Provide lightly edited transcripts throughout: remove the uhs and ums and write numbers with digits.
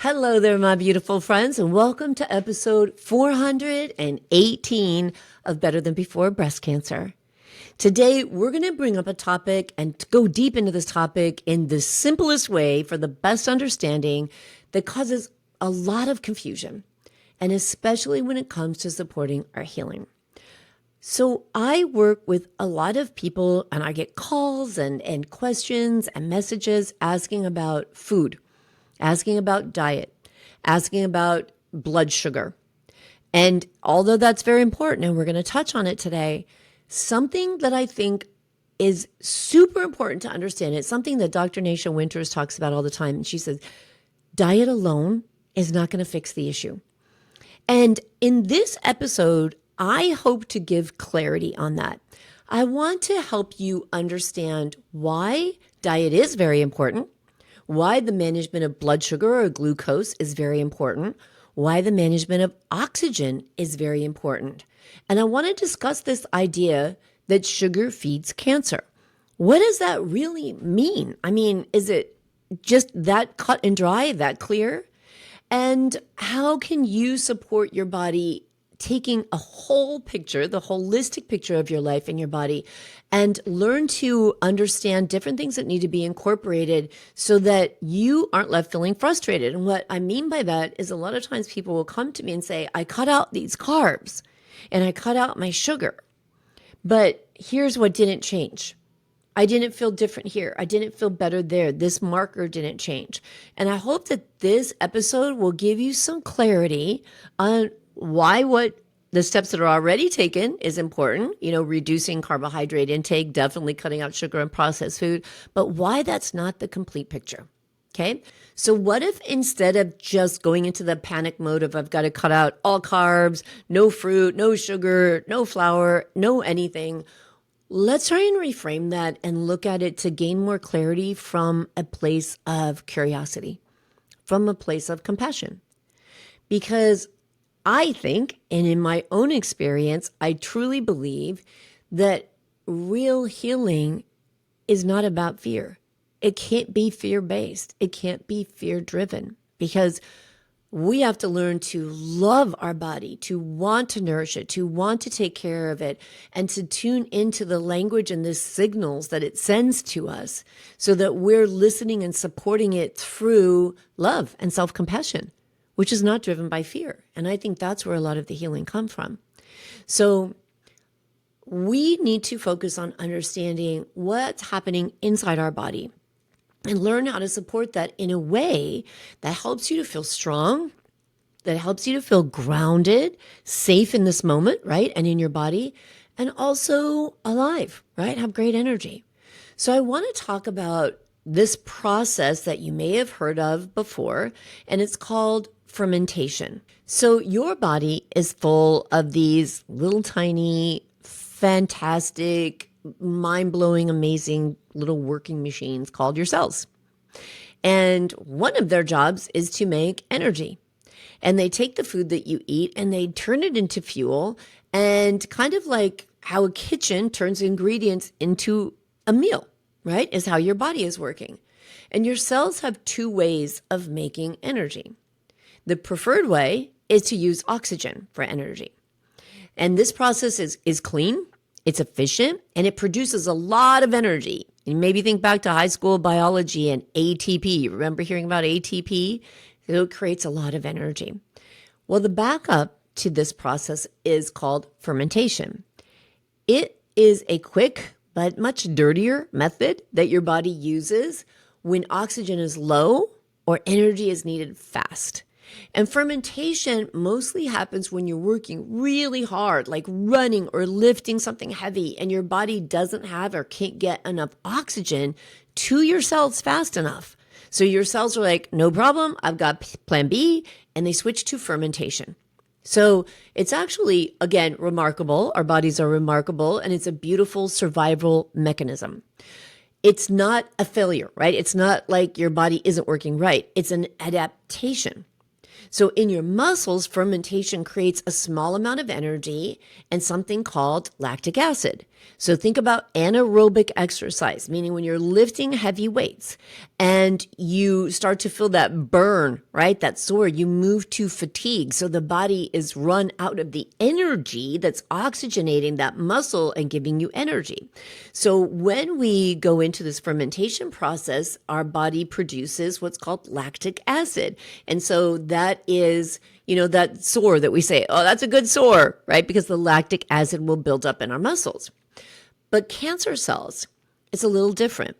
Hello there, my beautiful friends, and welcome to episode 418 of Better Than Before Breast Cancer. Today, we're going to bring up a topic and go deep into this topic in the simplest way for the best understanding that causes a lot of confusion, and especially when it comes to supporting our healing. So I work with a lot of people, and I get calls and questions and messages asking about food, asking about diet, asking about blood sugar. And although that's very important, and we're going to touch on it today, something that I think is super important to understand, it's something that Dr. Nasha Winters talks about all the time. And she says, diet alone is not going to fix the issue. And in this episode, I hope to give clarity on that. I want to help you understand why diet is very important, why the management of blood sugar or glucose is very important, why the management of oxygen is very important. And I want to discuss this idea that sugar feeds cancer. What does that really mean? I mean, is it just that cut and dry, that clear? And how can you support your body taking a whole picture, the holistic picture of your life and your body, and learn to understand different things that need to be incorporated so that you aren't left feeling frustrated. And what I mean by that is a lot of times people will come to me and say, I cut out these carbs and I cut out my sugar, but here's what didn't change. I didn't feel different here. I didn't feel better there. This marker didn't change. And I hope that this episode will give you some clarity on why what the steps that are already taken is important, reducing carbohydrate intake, definitely cutting out sugar and processed food, but why that's not the complete picture. Okay. So what if instead of just going into the panic mode of I've got to cut out all carbs, no fruit, no sugar, no flour, no anything, let's try and reframe that and look at it to gain more clarity from a place of curiosity, from a place of compassion. Because I think, and in my own experience, I truly believe that real healing is not about fear. It can't be fear-based. It can't be fear-driven, because we have to learn to love our body, to want to nourish it, to want to take care of it, and to tune into the language and the signals that it sends to us so that we're listening and supporting it through love and self-compassion, which is not driven by fear. And I think that's where a lot of the healing comes from. So we need to focus on understanding what's happening inside our body and learn how to support that in a way that helps you to feel strong, that helps you to feel grounded, safe in this moment, right? And in your body, and also alive, right? Have great energy. So I want to talk about this process that you may have heard of before, and it's called fermentation. So your body is full of these little tiny, fantastic, mind-blowing, amazing little working machines called your cells. And one of their jobs is to make energy. And they take the food that you eat and they turn it into fuel, and kind of like how a kitchen turns ingredients into a meal, right? Is how your body is working. And your cells have two ways of making energy. The preferred way is to use oxygen for energy. And this process is clean, it's efficient, and it produces a lot of energy. You maybe think back to high school biology and ATP. You remember hearing about ATP? It creates a lot of energy. Well, the backup to this process is called fermentation. It is a quick but much dirtier method that your body uses when oxygen is low or energy is needed fast. And fermentation mostly happens when you're working really hard, like running or lifting something heavy, and your body doesn't have or can't get enough oxygen to your cells fast enough. So your cells are like, no problem, I've got plan B, and they switch to fermentation. So it's actually, again, remarkable. Our bodies are remarkable, and it's a beautiful survival mechanism. It's not a failure, right? It's not like your body isn't working right. It's an adaptation. So in your muscles, fermentation creates a small amount of energy and something called lactic acid. So think about anaerobic exercise, meaning when you're lifting heavy weights and you start to feel that burn, right? That sore, you move to fatigue. So the body is run out of the energy that's oxygenating that muscle and giving you energy. So when we go into this fermentation process, our body produces what's called lactic acid. And so that is, that sore that we say, oh, that's a good sore, right? Because the lactic acid will build up in our muscles. But cancer cells, it's a little different.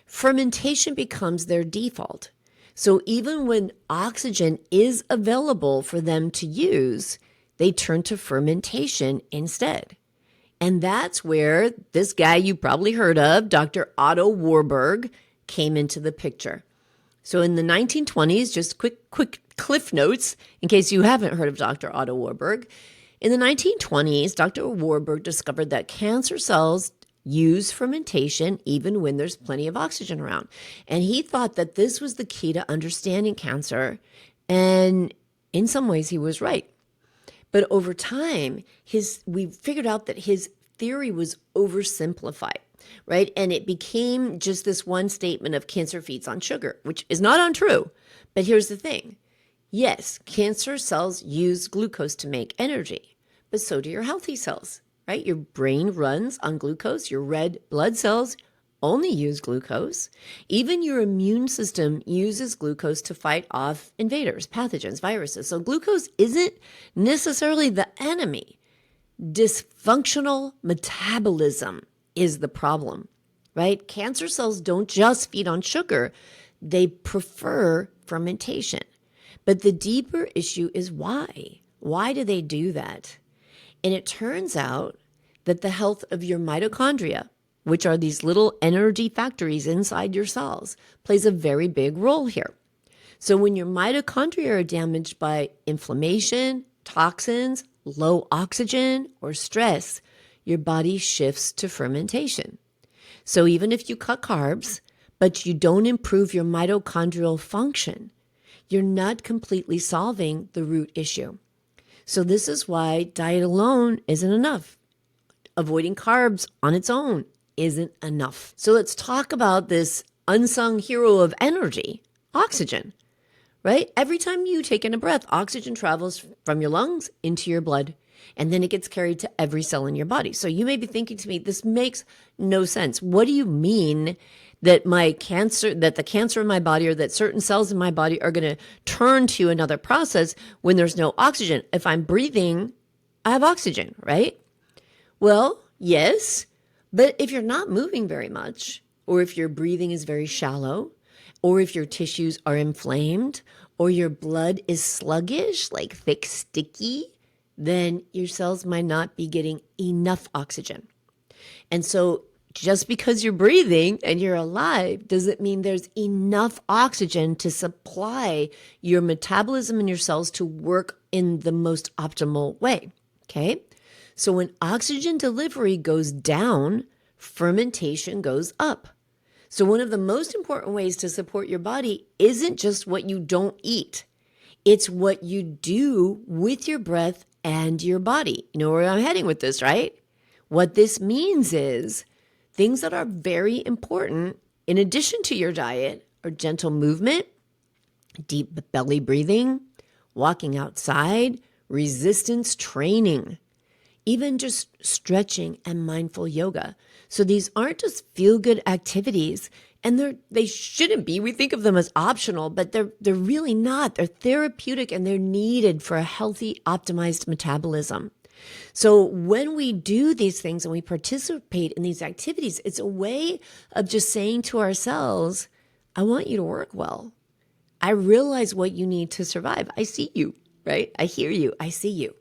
Fermentation becomes their default. So even when oxygen is available for them to use, they turn to fermentation instead. And that's where this guy you probably heard of, Dr. Otto Warburg, came into the picture. So in the 1920s, just quick cliff notes in case you haven't heard of Dr. Otto Warburg. In the 1920s, Dr. Warburg discovered that cancer cells use fermentation even when there's plenty of oxygen around. And he thought that this was the key to understanding cancer. And in some ways, he was right. But over time, we figured out that his theory was oversimplified, right? And it became just this one statement of cancer feeds on sugar, which is not untrue. But here's the thing. Yes, cancer cells use glucose to make energy, but so do your healthy cells, right? Your brain runs on glucose. Your red blood cells only use glucose. Even your immune system uses glucose to fight off invaders, pathogens, viruses. So glucose isn't necessarily the enemy. Dysfunctional metabolism is the problem, right? Cancer cells don't just feed on sugar. They prefer fermentation. But the deeper issue is why? Why do they do that? And it turns out that the health of your mitochondria, which are these little energy factories inside your cells, plays a very big role here. So when your mitochondria are damaged by inflammation, toxins, low oxygen, or stress, your body shifts to fermentation. So even if you cut carbs, but you don't improve your mitochondrial function, you're not completely solving the root issue. So this is why diet alone isn't enough. Avoiding carbs on its own isn't enough. So let's talk about this unsung hero of energy, oxygen, right? Every time you take in a breath, oxygen travels from your lungs into your blood, and then it gets carried to every cell in your body. So you may be thinking to me, this makes no sense. What do you mean that the cancer in my body or that certain cells in my body are going to turn to another process when there's no oxygen? If I'm breathing, I have oxygen, right? Well, yes, but if you're not moving very much, or if your breathing is very shallow, or if your tissues are inflamed, or your blood is sluggish, like thick, sticky, then your cells might not be getting enough oxygen. And so just because you're breathing and you're alive doesn't mean there's enough oxygen to supply your metabolism and your cells to work in the most optimal way, okay? So when oxygen delivery goes down, fermentation goes up. So one of the most important ways to support your body isn't just what you don't eat. It's what you do with your breath and your body. You know where I'm heading with this, right? What this means is things that are very important in addition to your diet are gentle movement, deep belly breathing, walking outside, resistance training, even just stretching and mindful yoga. So these aren't just feel-good activities, and they shouldn't be. We think of them as optional, but they're really not. They're therapeutic and they're needed for a healthy, optimized metabolism. So when we do these things and we participate in these activities, it's a way of just saying to ourselves, I want you to work well. I realize what you need to survive. I see you, right? I hear you. I see you.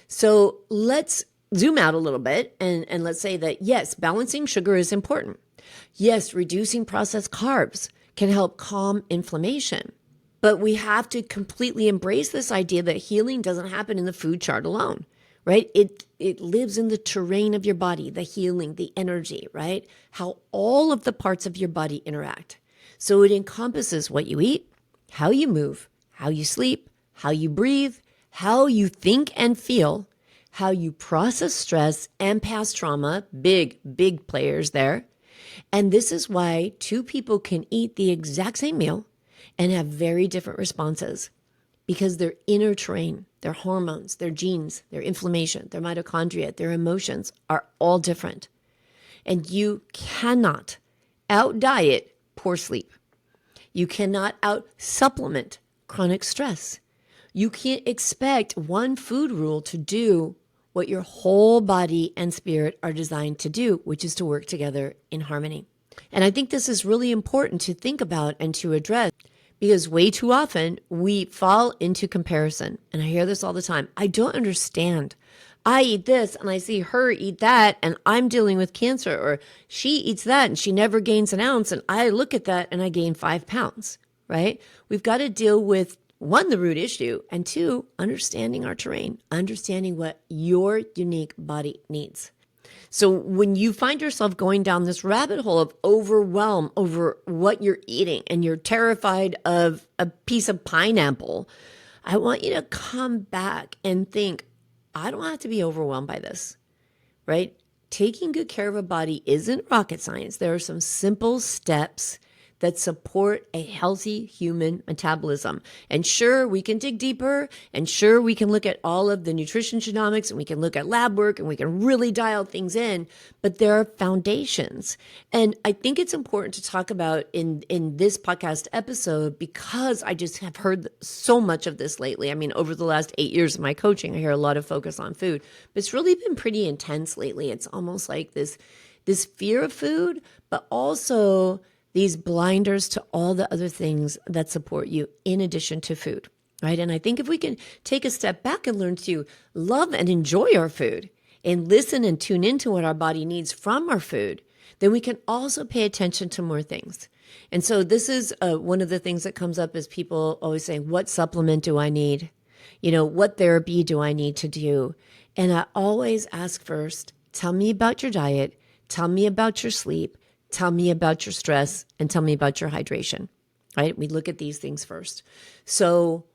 So let's zoom out a little bit and let's say that, yes, balancing sugar is important. Yes, reducing processed carbs can help calm inflammation. But we have to completely embrace this idea that healing doesn't happen in the food chart alone, right? It lives in the terrain of your body, the healing, the energy, right? How all of the parts of your body interact. So it encompasses what you eat, how you move, how you sleep, how you breathe, how you think and feel, how you process stress and past trauma, big players there. And this is why two people can eat the exact same meal and have very different responses, because their inner terrain, their hormones, their genes, their inflammation, their mitochondria, their emotions are all different. And you cannot out diet poor sleep. You cannot out supplement chronic stress. You can't expect one food rule to do what your whole body and spirit are designed to do, which is to work together in harmony. And I think this is really important to think about and to address, because way too often we fall into comparison. And I hear this all the time. I don't understand. I eat this and I see her eat that and I'm dealing with cancer, or she eats that and she never gains an ounce. And I look at that and I gain 5 pounds, right? We've got to deal with, one, the root issue, and two, understanding our terrain, understanding what your unique body needs. So when you find yourself going down this rabbit hole of overwhelm over what you're eating and you're terrified of a piece of pineapple, I want you to come back and think, I don't have to be overwhelmed by this, right? Taking good care of a body isn't rocket science. There are some simple steps that support a healthy human metabolism. And sure, we can dig deeper, and sure, we can look at all of the nutrition genomics, and we can look at lab work, and we can really dial things in, but there are foundations. And I think it's important to talk about in this podcast episode, because I just have heard so much of this lately. I mean, over the last 8 years of my coaching, I hear a lot of focus on food, but it's really been pretty intense lately. It's almost like this fear of food, but also these blinders to all the other things that support you in addition to food, right? And I think if we can take a step back and learn to love and enjoy our food and listen and tune into what our body needs from our food, then we can also pay attention to more things. And so this is one of the things that comes up, is people always saying, what supplement do I need? You know, what therapy do I need to do? And I always ask first, tell me about your diet, tell me about your sleep, tell me about your stress, and tell me about your hydration, right? We look at these things first. So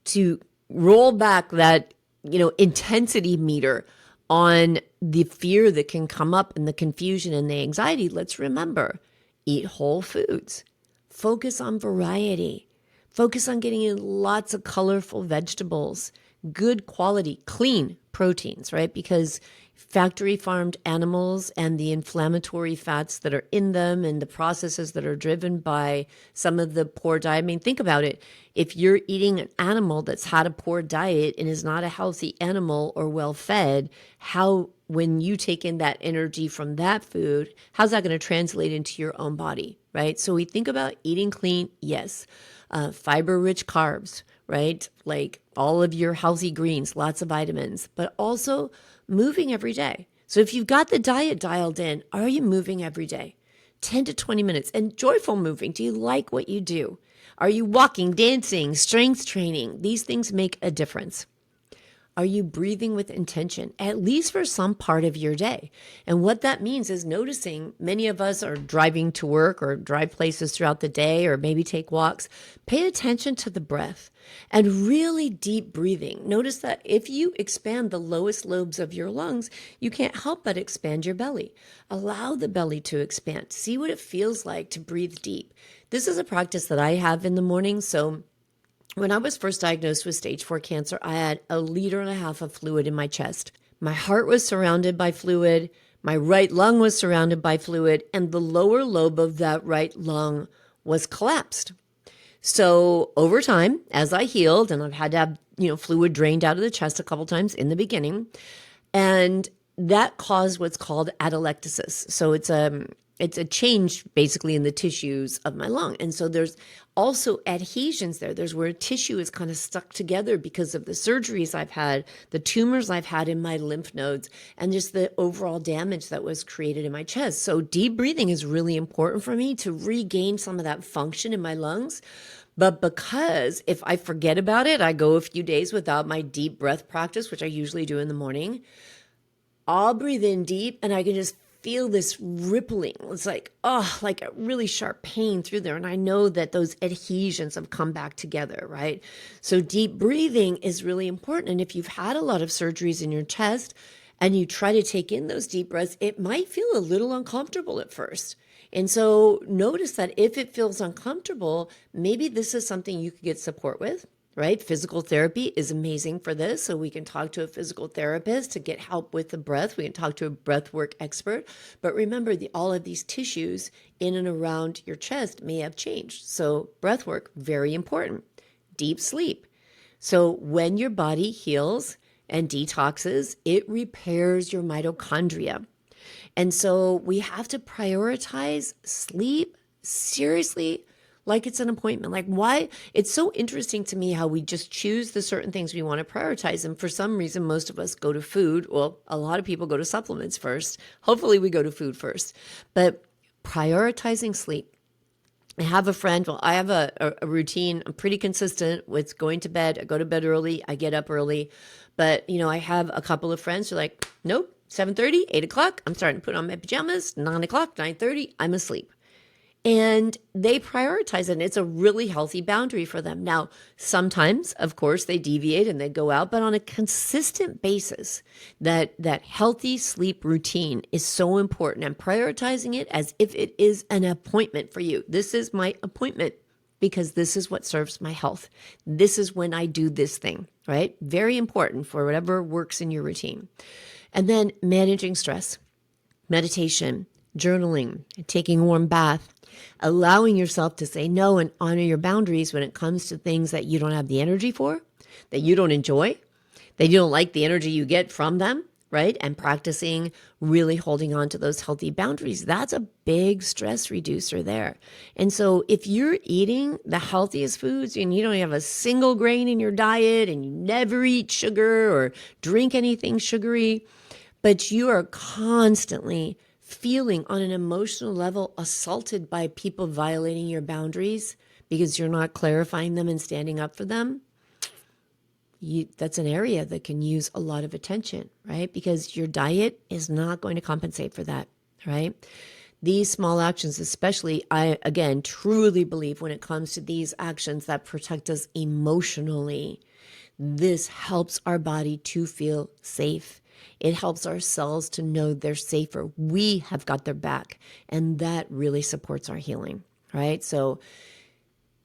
to roll back that, intensity meter on the fear that can come up and the confusion and the anxiety, let's remember, eat whole foods, focus on variety, focus on getting in lots of colorful vegetables, good quality, clean proteins, right? Because factory farmed animals and the inflammatory fats that are in them and the processes that are driven by some of the poor diet. I mean, think about it. If you're eating an animal that's had a poor diet and is not a healthy animal or well fed, when you take in that energy from that food, how's that going to translate into your own body, right? So we think about eating clean, yes. Fiber-rich carbs, right? Like all of your healthy greens, lots of vitamins, but also moving every day. So if you've got the diet dialed in, are you moving every day? 10 to 20 minutes, and joyful moving. Do you like what you do? Are you walking, dancing, strength training? These things make a difference. Are you breathing with intention, at least for some part of your day? And what that means is noticing, many of us are driving to work or drive places throughout the day or maybe take walks. Pay attention to the breath and really deep breathing. Notice that if you expand the lowest lobes of your lungs, you can't help but expand your belly. Allow the belly to expand. See what it feels like to breathe deep. This is a practice that I have in the morning. So when I was first diagnosed with stage 4 cancer, I had 1.5 liters of fluid in my chest. My heart was surrounded by fluid. My right lung was surrounded by fluid, and the lower lobe of that right lung was collapsed. So over time, as I healed, and I've had to have, fluid drained out of the chest a couple times in the beginning, and that caused what's called atelectasis. So it's a change basically in the tissues of my lung. And so there's also adhesions there. There's where tissue is kind of stuck together because of the surgeries I've had, the tumors I've had in my lymph nodes, and just the overall damage that was created in my chest. So deep breathing is really important for me to regain some of that function in my lungs. But because if I forget about it, I go a few days without my deep breath practice, which I usually do in the morning, I'll breathe in deep and I can just feel this rippling. It's like, oh, like a really sharp pain through there. And I know that those adhesions have come back together, right? So deep breathing is really important. And if you've had a lot of surgeries in your chest and you try to take in those deep breaths, it might feel a little uncomfortable at first. And so notice that if it feels uncomfortable, maybe this is something you could get support with. Right? Physical therapy is amazing for this. So we can talk to a physical therapist to get help with the breath. We can talk to a breath work expert. But remember, all of these tissues in and around your chest may have changed. So breath work, very important. Deep sleep. So when your body heals and detoxes, it repairs your mitochondria. And so we have to prioritize sleep seriously, like it's an appointment. Like, why? It's so interesting to me how we just choose the certain things we want to prioritize. And for some reason, most of us go to food. Well, a lot of people go to supplements first. Hopefully we go to food first. But prioritizing sleep. I have a friend, well, I have a routine. I'm pretty consistent with going to bed. I go to bed early. I get up early. But, I have a couple of friends who are like, nope, 7:30, 8 o'clock. I'm starting to put on my pajamas. 9 o'clock, 9:30, I'm asleep. And they prioritize it. And it's a really healthy boundary for them. Now, sometimes, of course, they deviate and they go out, but on a consistent basis, that healthy sleep routine is so important, and prioritizing it as if it is an appointment for you. This is my appointment because this is what serves my health. This is when I do this thing, right? Very important for whatever works in your routine. And then managing stress, meditation, journaling, taking a warm bath, allowing yourself to say no and honor your boundaries when it comes to things that you don't have the energy for, that you don't enjoy, that you don't like the energy you get from them, right? And practicing really holding on to those healthy boundaries. That's a big stress reducer there. And so if you're eating the healthiest foods and you don't have a single grain in your diet and you never eat sugar or drink anything sugary, but you are constantly feeling on an emotional level assaulted by people violating your boundaries because you're not clarifying them and standing up for them, that's an area that can use a lot of attention, right? Because your diet is not going to compensate for that, right? These small actions, especially, I, again, truly believe when it comes to these actions that protect us emotionally, this helps our body to feel safe. It helps our cells to know they're safer. We have got their back, and that really supports our healing, right? So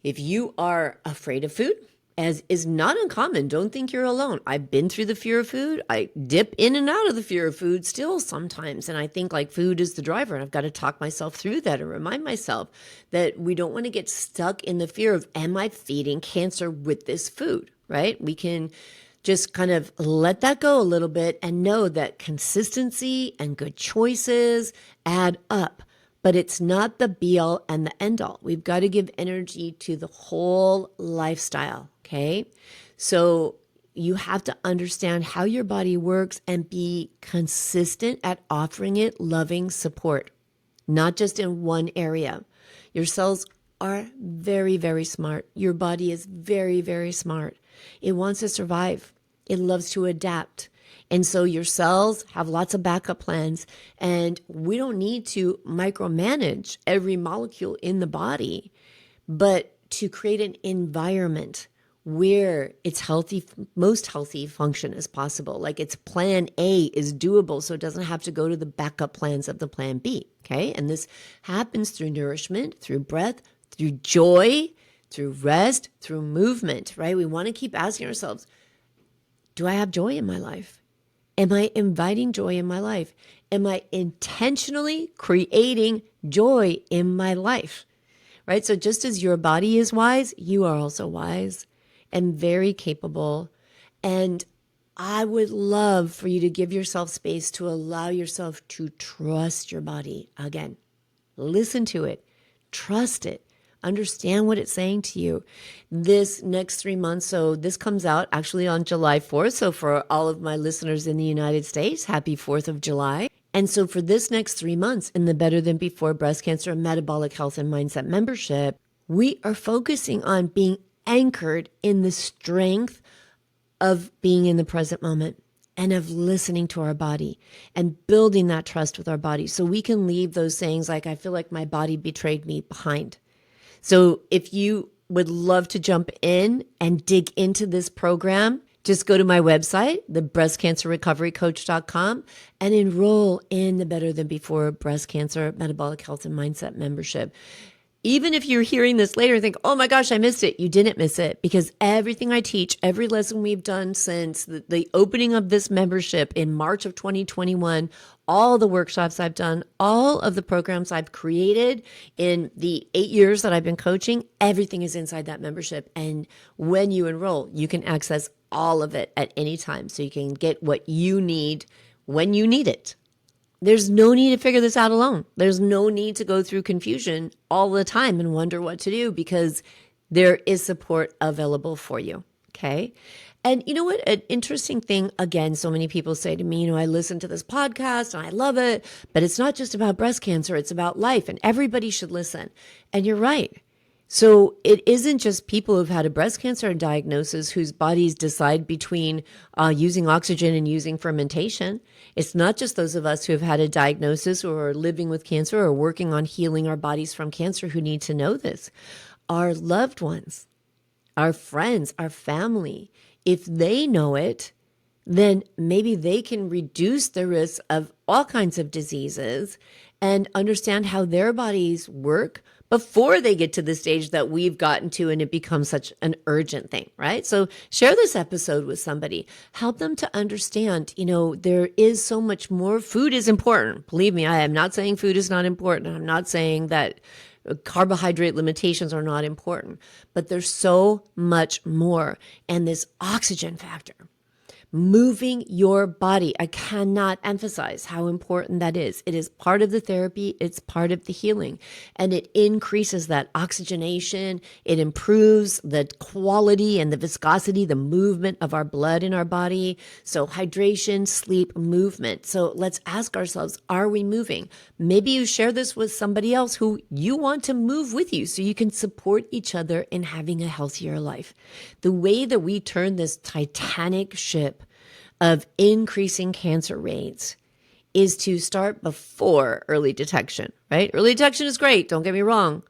if you are afraid of food, as is not uncommon, don't think you're alone. I've been through the fear of food. I dip in and out of the fear of food still sometimes. And I think like food is the driver. And I've got to talk myself through that and remind myself that we don't want to get stuck in the fear of, am I feeding cancer with this food, right? We can just kind of let that go a little bit and know that consistency and good choices add up. But it's not the be all and the end all. We've got to give energy to the whole lifestyle, okay? So you have to understand how your body works and be consistent at offering it loving support, not just in one area. Your cells are very, very smart. Your body is very, very smart. It wants to survive. It loves to adapt. And so your cells have lots of backup plans, and we don't need to micromanage every molecule in the body, but to create an environment where it's healthy, most healthy function as possible. Like its plan A is doable, so it doesn't have to go to the backup plans of the plan B, okay? And this happens through nourishment, through breath, through joy, through rest, through movement, right? We want to keep asking ourselves, do I have joy in my life? Am I inviting joy in my life? Am I intentionally creating joy in my life? Right? So just as your body is wise, you are also wise and very capable. And I would love for you to give yourself space to allow yourself to trust your body. Again, listen to it, trust it. Understand what it's saying to you this next 3 months. So this comes out actually on July 4th. So for all of my listeners in the United States, happy 4th of July. And so for this next 3 months in the Better Than Before Breast Cancer and Metabolic Health and Mindset membership, we are focusing on being anchored in the strength of being in the present moment, and of listening to our body and building that trust with our body so we can leave those sayings like, I feel like my body betrayed me behind. So if you would love to jump in and dig into this program, just go to my website, thebreastcancerrecoverycoach.com, and enroll in the Better Than Before Breast Cancer Metabolic Health and Mindset membership. Even if you're hearing this later and think, oh my gosh, I missed it. You didn't miss it, because everything I teach, every lesson we've done since the opening of this membership in March of 2021, all the workshops I've done, all of the programs I've created in the 8 years that I've been coaching, everything is inside that membership. And when you enroll, you can access all of it at any time. So you can get what you need when you need it. There's no need to figure this out alone. There's no need to go through confusion all the time and wonder what to do, because there is support available for you. Okay. And you know what? An interesting thing, again, so many people say to me, I listen to this podcast and I love it, but it's not just about breast cancer. It's about life, and everybody should listen. And you're right. So it isn't just people who've had a breast cancer diagnosis whose bodies decide between using oxygen and using fermentation. It's not just those of us who have had a diagnosis or are living with cancer or working on healing our bodies from cancer who need to know this. Our loved ones, our friends, our family, if they know it, then maybe they can reduce the risk of all kinds of diseases and understand how their bodies work before they get to the stage that we've gotten to and it becomes such an urgent thing, right? So share this episode with somebody. Help them to understand, there is so much more. Food is important. Believe me, I am not saying food is not important. I'm not saying that carbohydrate limitations are not important, but there's so much more. And this oxygen factor, moving your body, I cannot emphasize how important that is. It is part of the therapy. It's part of the healing, and it increases that oxygenation. It improves the quality and the viscosity, the movement of our blood in our body. So hydration, sleep, movement. So let's ask ourselves, are we moving? Maybe you share this with somebody else who you want to move with you so you can support each other in having a healthier life. The way that we turn this Titanic ship of increasing cancer rates is to start before early detection, right? Early detection is great, don't get me wrong,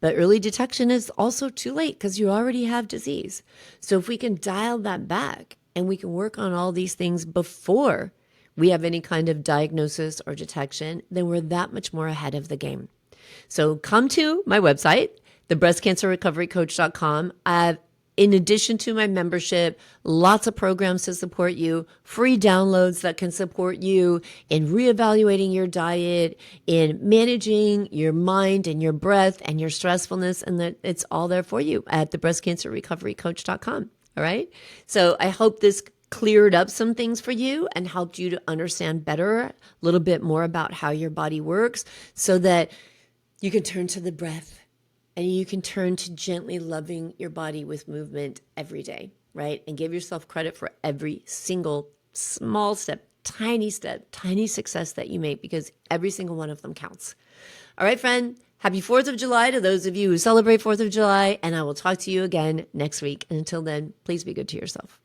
but early detection is also too late because you already have disease. So if we can dial that back and we can work on all these things before we have any kind of diagnosis or detection, then we're that much more ahead of the game. So come to my website, thebreastcancerrecoverycoach.com. In addition to my membership, lots of programs to support you, free downloads that can support you in reevaluating your diet, in managing your mind and your breath and your stressfulness, and that it's all there for you at thebreastcancerrecoverycoach.com. All right. So I hope this cleared up some things for you and helped you to understand better a little bit more about how your body works so that you can turn to the breath. And you can turn to gently loving your body with movement every day, right? And give yourself credit for every single small step, tiny success that you make, because every single one of them counts. All right, friend, happy 4th of July to those of you who celebrate 4th of July, and I will talk to you again next week. And until then, please be good to yourself.